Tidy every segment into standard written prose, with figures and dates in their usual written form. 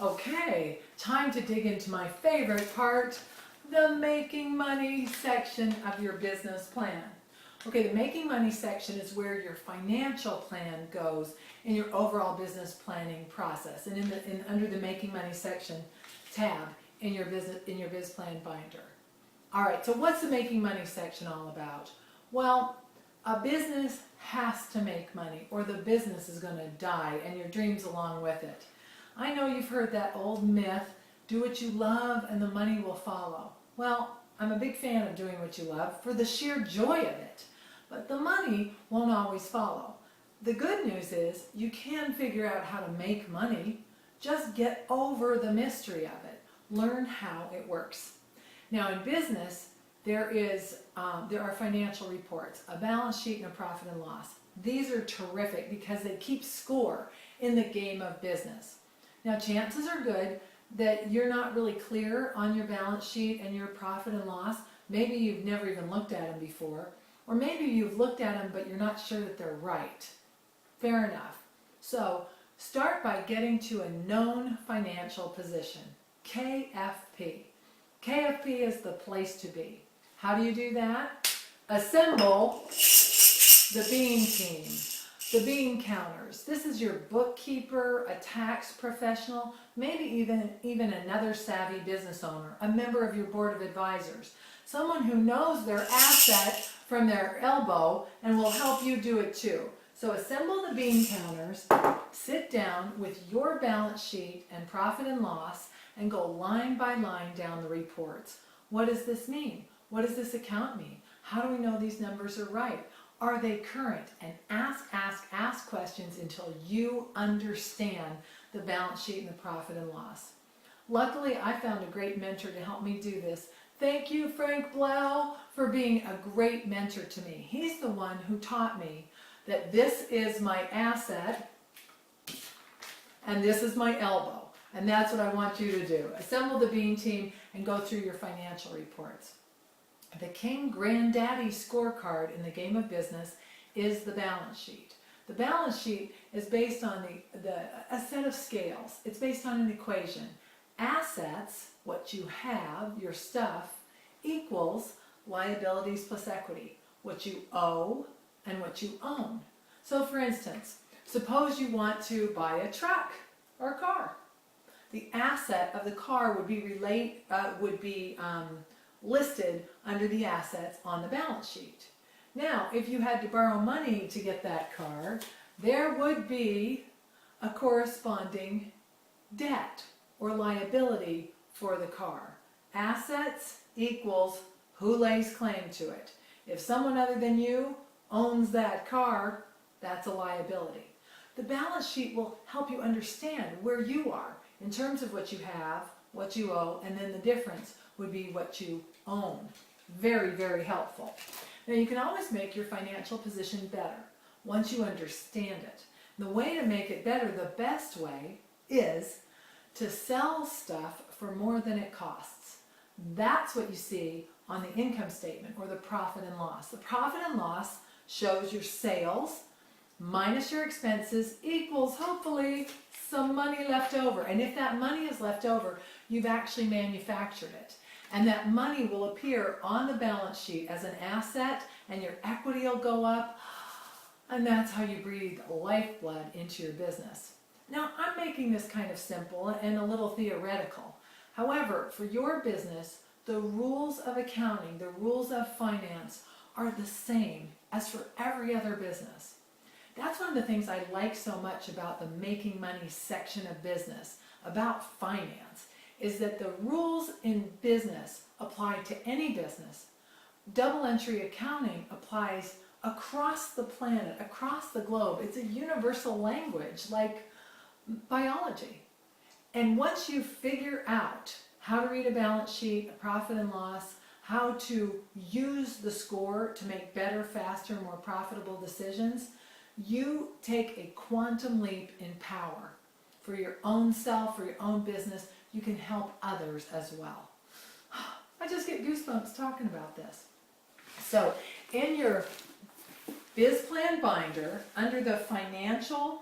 Okay, time to dig into my favorite part, the making money section of your business plan. Okay, the making money section is where your financial plan goes in your overall business planning process, and under the making money section tab in your biz plan binder. All right, so what's the making money section all about? Well, a business has to make money or the business is going to die and your dreams along with it. I know you've heard that old myth, do what you love and the money will follow. Well, I'm a big fan of doing what you love for the sheer joy of it, but the money won't always follow. The good news is you can figure out how to make money. Just get over the mystery of it. Learn how it works. Now in business, there are financial reports, a balance sheet and a profit and loss. These are terrific because they keep score in the game of business. Now chances are good that you're not really clear on your balance sheet and your profit and loss. Maybe you've never even looked at them before, or maybe you've looked at them but you're not sure that they're right. Fair enough. So start by getting to a known financial position, KFP. KFP is the place to be. How do you do that? Assemble the bean team, the bean counters. This is your bookkeeper, a tax professional, maybe even another savvy business owner, a member of your board of advisors, someone who knows their asset from their elbow and will help you do it too. So assemble the bean counters, sit down with your balance sheet and profit and loss, and go line by line down the reports. What does this mean? What does this account mean? How do we know these numbers are right? Are they current? And ask questions until you understand the balance sheet and the profit and loss. Luckily, I found a great mentor to help me do this. Thank you, Frank Blau, for being a great mentor to me. He's the one who taught me that this is my asset and this is my elbow. And that's what I want you to do. Assemble the bean team and go through your financial reports. The king granddaddy scorecard in the game of business is the balance sheet. The balance sheet is based on a set of scales. It's based on an equation. Assets, what you have, your stuff, equals liabilities plus equity, what you owe and what you own. So for instance, suppose you want to buy a truck or a car. The asset of the car would be listed under the assets on the balance sheet. Now, if you had to borrow money to get that car, there would be a corresponding debt or liability for the car. Assets equals who lays claim to it. If someone other than you owns that car, that's a liability. The balance sheet will help you understand where you are in terms of what you have, what you owe, and then the difference would be what you own. Very, very helpful. Now you can always make your financial position better once you understand it. The way to make it better, the best way, is to sell stuff for more than it costs. That's what you see on the income statement or the profit and loss. The profit and loss shows your sales minus your expenses equals, hopefully, some money left over. And if that money is left over, you've actually manufactured it. And that money will appear on the balance sheet as an asset and your equity will go up. And that's how you breathe lifeblood into your business. Now, I'm making this kind of simple and a little theoretical. However, for your business, the rules of accounting, the rules of finance are the same as for every other business. That's one of the things I like so much about the making money section of business, about finance, is that the rules in business apply to any business. Double entry accounting applies across the planet, across the globe. It's a universal language like biology. And once you figure out how to read a balance sheet, a profit and loss, how to use the score to make better, faster, more profitable decisions, you take a quantum leap in power for your own self, for your own business. You can help others as well. I just get goosebumps talking about this. So in your Biz Plan binder, under the financial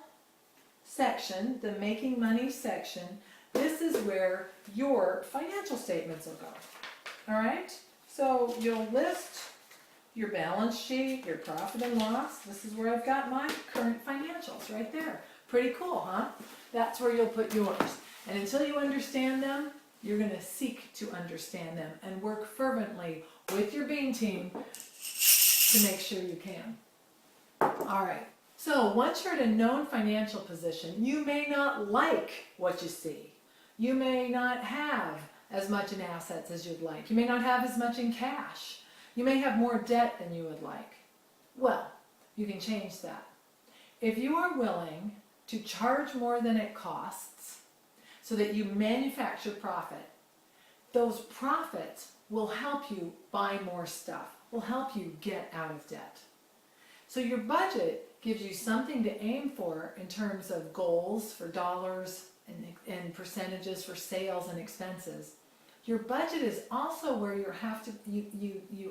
section, the Making Money section, this is where your financial statements will go. All right? So you'll list your balance sheet, your profit and loss. This is where I've got my current financials right there. Pretty cool, huh? That's where you'll put yours. And until you understand them, you're going to seek to understand them and work fervently with your Bean team to make sure you can. All right. So once you're at a known financial position, you may not like what you see. You may not have as much in assets as you'd like. You may not have as much in cash. You may have more debt than you would like. Well, you can change that. If you are willing to charge more than it costs so that you manufacture profit, those profits will help you buy more stuff, will help you get out of debt. So your budget gives you something to aim for in terms of goals for dollars and percentages for sales and expenses. Your budget is also where you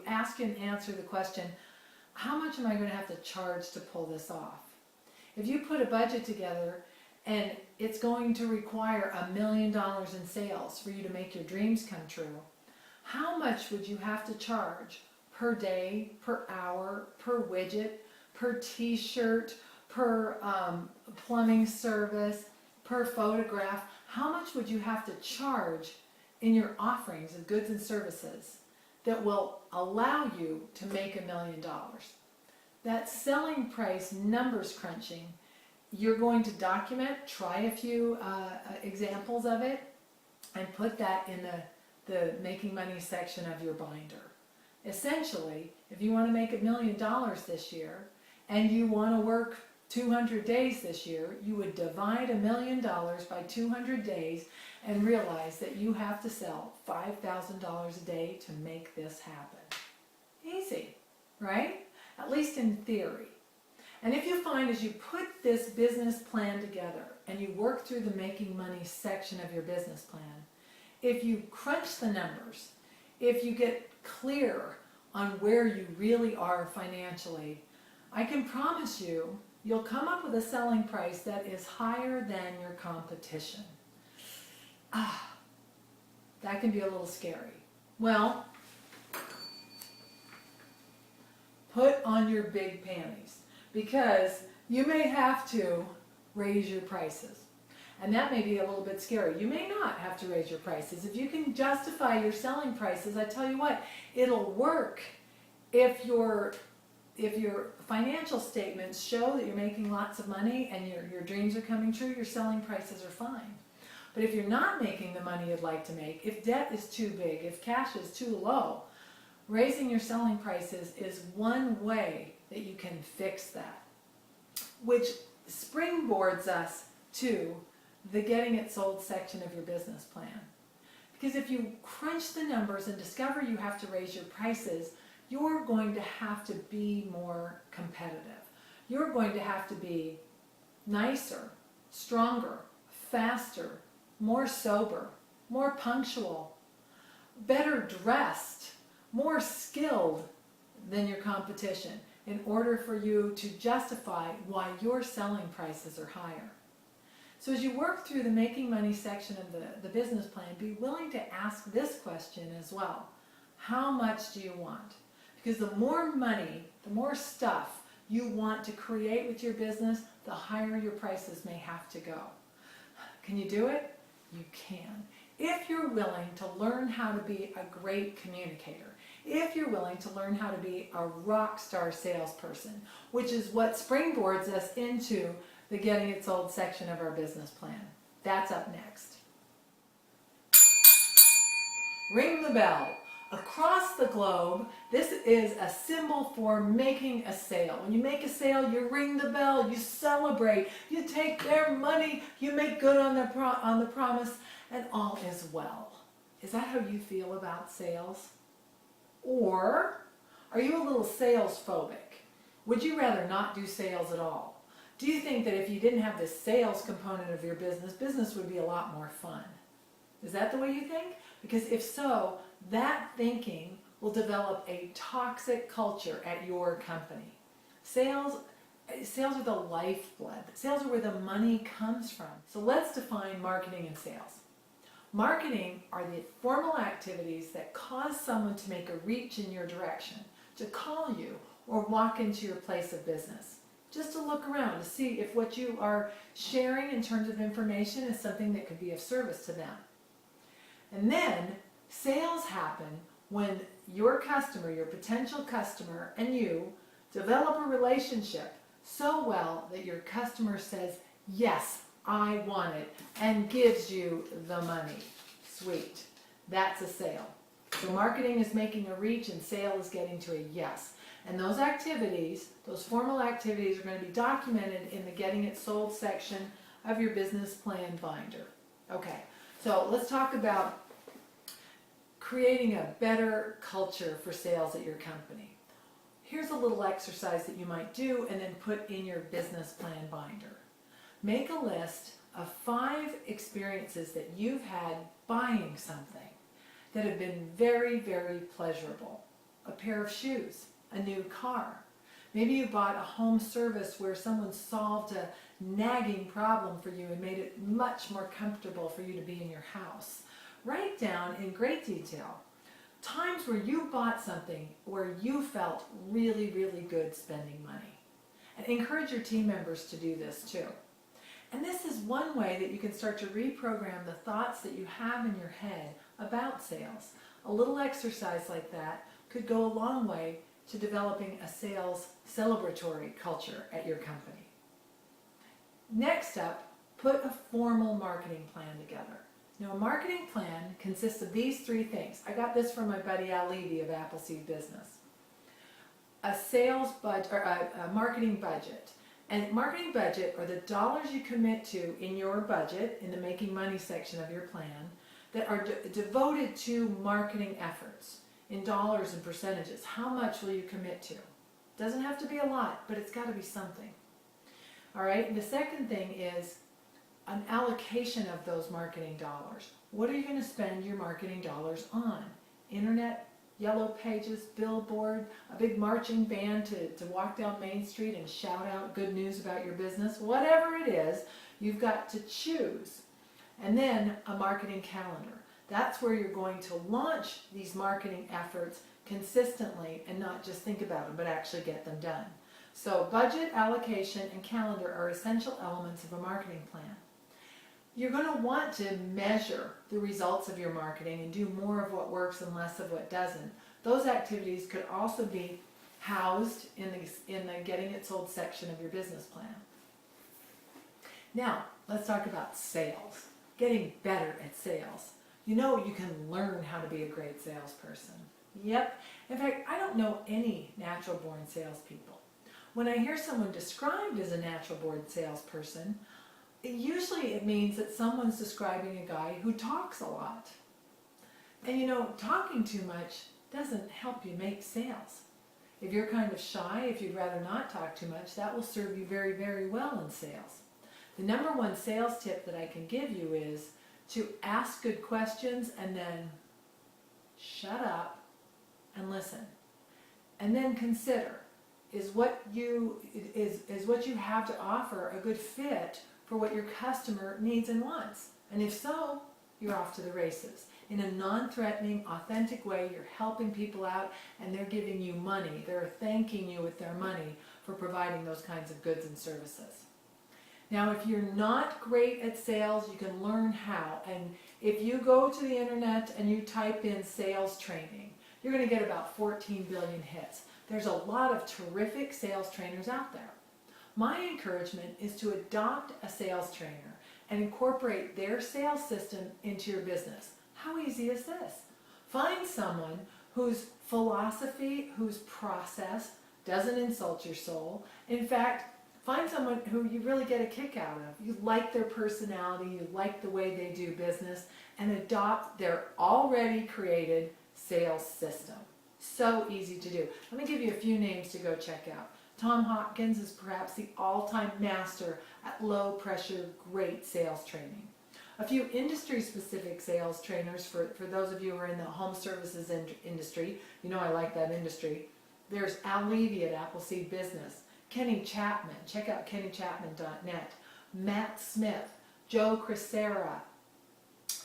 ask and answer the question, how much am I going to have to charge to pull this off? If you put a budget together and it's going to require $1 million in sales for you to make your dreams come true, how much would you have to charge per day, per hour, per widget, per t-shirt, per plumbing service, per photograph? How much would you have to charge in your offerings of goods and services that will allow you to make $1 million? That selling price numbers crunching, you're going to document, try a few examples of it, and put that in the making money section of your binder. Essentially, if you want to make $1 million this year, and you want to work 200 days this year, you would divide $1 million by 200 days and realize that you have to sell $5,000 a day to make this happen. Easy, right? At least in theory. And if you find as you put this business plan together and you work through the making money section of your business plan, if you crunch the numbers, if you get clear on where you really are financially, I can promise you, you'll come up with a selling price that is higher than your competition. That can be a little scary. Well, put on your big panties, because you may have to raise your prices. And that may be a little bit scary. You may not have to raise your prices. If you can justify your selling prices, I tell you what, it'll work if your financial statements show that you're making lots of money and your dreams are coming true, your selling prices are fine. But if you're not making the money you'd like to make, if debt is too big, if cash is too low, raising your selling prices is one way that you can fix that, which springboards us to the getting it sold section of your business plan. Because if you crunch the numbers and discover you have to raise your prices, you're going to have to be more competitive. You're going to have to be nicer, stronger, faster, more sober, more punctual, better dressed, more skilled than your competition in order for you to justify why your selling prices are higher. So as you work through the making money section of the business plan, be willing to ask this question as well. How much do you want? Because the more money, the more stuff you want to create with your business, the higher your prices may have to go. Can you do it? You can. If you're willing to learn how to be a great communicator, if you're willing to learn how to be a rock star salesperson, which is what springboards us into the Getting It Sold section of our business plan. That's up next. Ring the bell. Across the globe, this is a symbol for making a sale. When you make a sale, you ring the bell, you celebrate, you take their money, you make good on the promise, and all is well. Is that how you feel about sales? Or are you a little sales phobic? Would you rather not do sales at all? Do you think that if you didn't have the sales component of your business would be a lot more fun? Is that the way you think? Because if so, that thinking will develop a toxic culture at your company. Sales are the lifeblood. Sales are where the money comes from. So let's define marketing and sales. Marketing are the formal activities that cause someone to make a reach in your direction, to call you, or walk into your place of business. Just to look around to see if what you are sharing in terms of information is something that could be of service to them. And then sales happen when your customer, your potential customer, and you develop a relationship so well that your customer says, yes, I want it, and gives you the money. Sweet. That's a sale. So marketing is making a reach and sale is getting to a yes. And those activities, those formal activities, are going to be documented in the Getting It Sold section of your business plan binder. Okay, so let's talk about creating a better culture for sales at your company. Here's a little exercise that you might do and then put in your business plan binder. Make a list of 5 experiences that you've had buying something that have been very, very pleasurable. A pair of shoes, a new car. Maybe you bought a home service where someone solved a nagging problem for you and made it much more comfortable for you to be in your house. Write down in great detail times where you bought something where you felt really, really good spending money. And encourage your team members to do this too. And this is one way that you can start to reprogram the thoughts that you have in your head about sales. A little exercise like that could go a long way to developing a sales celebratory culture at your company. Next up, put a formal marketing plan together. Now, a marketing plan consists of these 3 things. I got this from my buddy Al Levy of Appleseed Business. A sales budget, or a marketing budget. And marketing budget are the dollars you commit to in your budget, in the making money section of your plan, that are devoted to marketing efforts. In dollars and percentages, how much will you commit to? Doesn't have to be a lot, but it's got to be something. All right, and the second thing is an allocation of those marketing dollars. What are you going to spend your marketing dollars on? Internet, yellow pages, billboard, a big marching band to walk down Main Street and shout out good news about your business? Whatever it is, you've got to choose. And then a marketing calendar. That's where you're going to launch these marketing efforts consistently and not just think about them, but actually get them done. So budget, allocation, and calendar are essential elements of a marketing plan. You're going to want to measure the results of your marketing and do more of what works and less of what doesn't. Those activities could also be housed in the Getting It Sold section of your business plan. Now, let's talk about sales. Getting better at sales. You know you can learn how to be a great salesperson. Yep. In fact, I don't know any natural-born salespeople. When I hear someone described as a natural-born salesperson, usually it means that someone's describing a guy who talks a lot. And you know, talking too much doesn't help you make sales. If you're kind of shy, if you'd rather not talk too much, that will serve you very, very well in sales. The number 1 sales tip that I can give you is to ask good questions and then shut up and listen. And then consider, is what you have to offer a good fit for what your customer needs and wants? And if so, you're off to the races. In a non-threatening, authentic way, you're helping people out and they're giving you money. They're thanking you with their money for providing those kinds of goods and services. Now, if you're not great at sales, you can learn how. And if you go to the internet and you type in sales training, you're going to get about 14 billion hits. There's a lot of terrific sales trainers out there. My encouragement is to adopt a sales trainer and incorporate their sales system into your business. How easy is this? Find someone whose philosophy, whose process doesn't insult your soul. In fact, find someone who you really get a kick out of. You like their personality, you like the way they do business, and adopt their already created sales system. So easy to do. Let me give you a few names to go check out. Tom Hopkins is perhaps the all-time master at low-pressure, great sales training. A few industry-specific sales trainers for those of you who are in the home services industry. You know I like that industry. There's Al Levy at Appleseed Business. Kenny Chapman, check out kennychapman.net. Matt Smith, Joe Crisera,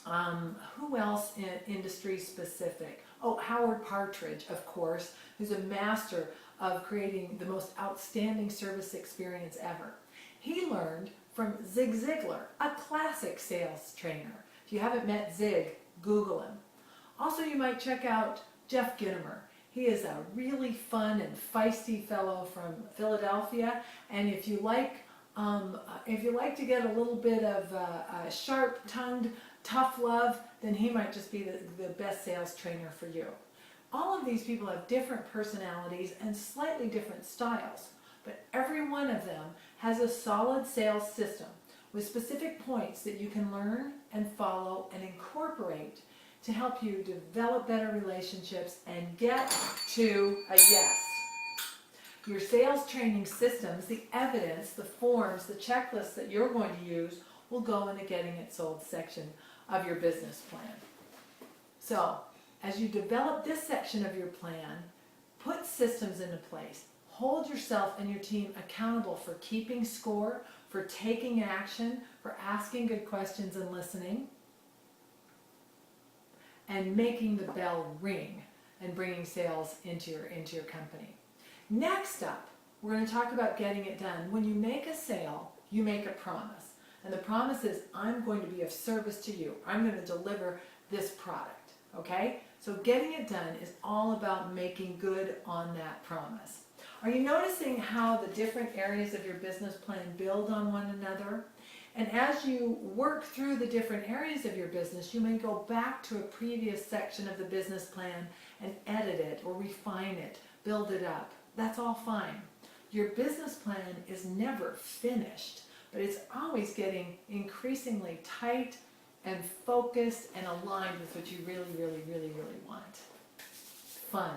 Who else in industry specific? Oh, Howard Partridge, of course, who's a master of creating the most outstanding service experience ever. He learned from Zig Ziglar, a classic sales trainer. If you haven't met Zig, Google him. Also, you might check out Jeff Gitomer. He is a really fun and feisty fellow from Philadelphia, and if you like to get a little bit of sharp-tongued, tough love, then he might just be the best sales trainer for you. All of these people have different personalities and slightly different styles, but every one of them has a solid sales system with specific points that you can learn and follow and incorporate to help you develop better relationships and get to a yes. Your sales training systems, the evidence, the forms, the checklists that you're going to use will go in the getting it sold section of your business plan. So, as you develop this section of your plan, put systems into place. Hold yourself and your team accountable for keeping score, for taking action, for asking good questions and listening, and making the bell ring and bringing sales into your company. Next up, we're going to talk about getting it done. When you make a sale, you make a promise. And the promise is, I'm going to be of service to you. I'm going to deliver this product. Okay? So getting it done is all about making good on that promise. Are you noticing how the different areas of your business plan build on one another? And as you work through the different areas of your business, you may go back to a previous section of the business plan and edit it or refine it, build it up. That's all fine. Your business plan is never finished, but it's always getting increasingly tight and focused and aligned with what you really, really, really, really want. Fun.